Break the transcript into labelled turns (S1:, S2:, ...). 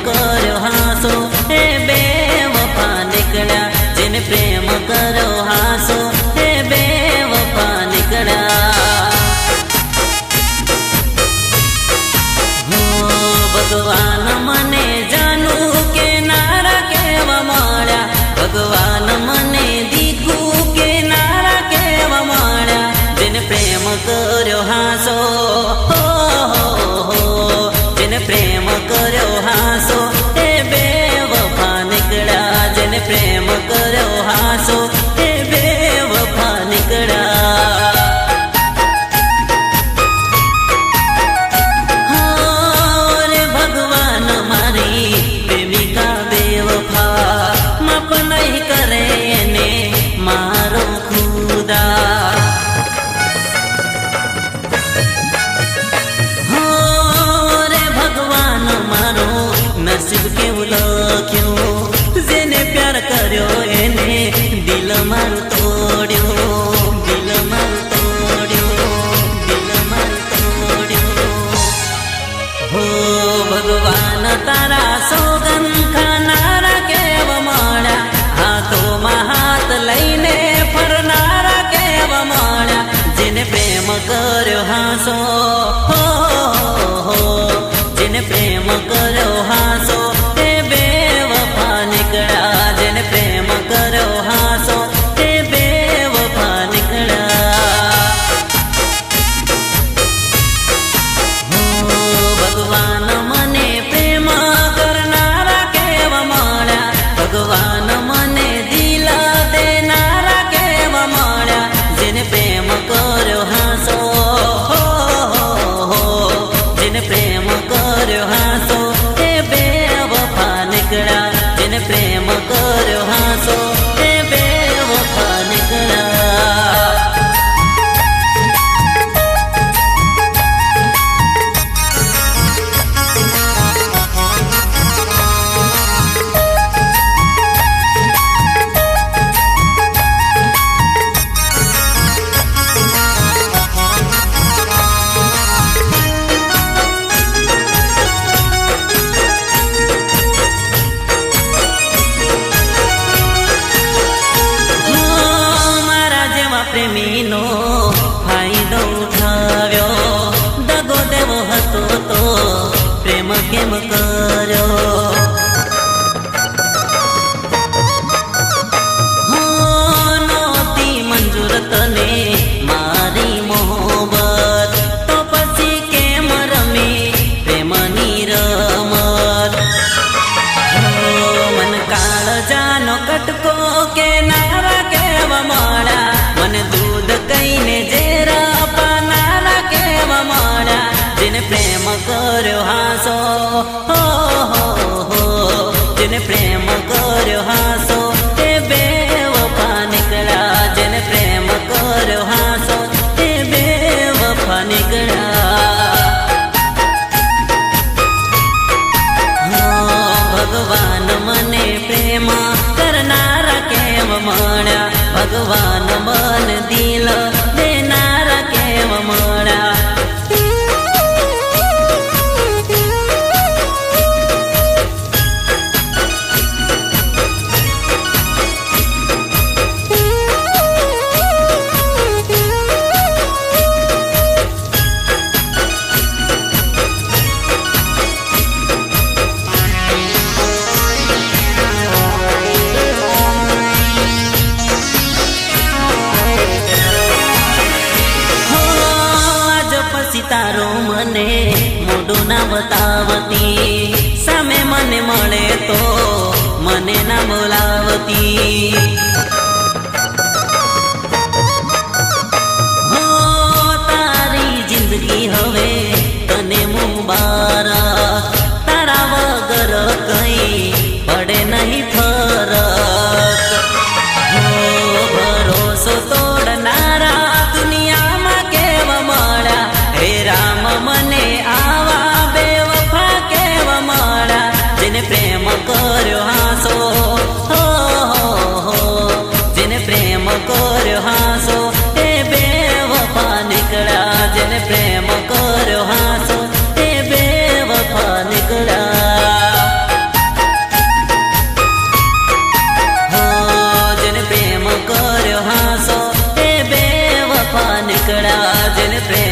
S1: કર્યો હાસો એ બે વફા નીકળ્યા, જેને પ્રેમ કર્યો હાસો એ બે વફા નીકળ્યા. ભગવાન મને જાનું કે નારા કેવા મળ્યા, ભગવાન મને દીકું કે નારા કેવા મળ્યા, જેને પ્રેમ કર્યો હાસો, જેને પ્રેમ કર્યો હાસો એ બે વફા નીકળ્યા, જેને પ્રેમ કર્યો હાસો એ બે વફા નીકળ્યા. નસીબ કેવું લખ્યું, જેને પ્યાર કર્યો એને દિલ મારું તોડ્યું, દિલ મારું તોડ્યું, દિલ મારું તોડ્યું. હો ભગવાન તારા સોગન ખાનારા કેવા મળ્યા, હાથોમાં હાથ લઈને ફરનારા કેવા મળ્યા, જેને પ્રેમ કર્યો હાસો, જેને પ્રેમ કર્યો હાસો એ બે વફા નીકળ્યા, જેને પ્રેમ કર્યો હાસો એ બે વફા નીકળ્યા. ભગવાન મને પ્રેમ કરનારા કેવા મળ્યા, ભગવાન મને દિલ દેનારા કેવા મળ્યા, જેને પ્રેમ કર્યો હાસો, જેને પ્રેમ કર્યો હાસો એ બે વફા નીકળ્યા, જેને પ્રેમ કર્યો હાસો એ બે વફા નીકળ્યા. પ્રેમીનો ફાયદો ઉઠાવ્યો, દગો દેવો હતો તો પ્રેમ કેમ કર્યો. નહોતી મંજૂર તને મારી મોહબ્બત, તો પછી કેમ રમી પ્રેમની રમત. મન કાળ જાનો કટકો કે નારા કેવા મળ્યા, મને દૂધ કહીને ઝેરા પાનારા કેવા મળ્યા, જેને પ્રેમ કર્યો હાસો, જેને પ્રેમ કર્યો હાસો એ બે વફા નીકળ્યા, જેને પ્રેમ કર્યો હાસો એ બે વફા નીકળ્યા. ભગવાન મને પ્રેમ કરનારા કેમ મળ્યા, ભગવાન મન દિલ દેનારા કેમ મળ્યા. તારો મને મોઢું ના બતાવતી, સામે મને મળે તો મને ના બોલાવતી. હો તારી જિંદગી હવે તને મુબારક, તારા વગર કઈ પડે નહીં ફરક. હો ભરોસો તોડનારા દુનિયામાં કેવા મળ્યા, હે રામ મને આવા બે વફા કેવા મળ્યા, જેને પ્રેમ કર્યો હાસો, મળ્યા જેને પ્રેમ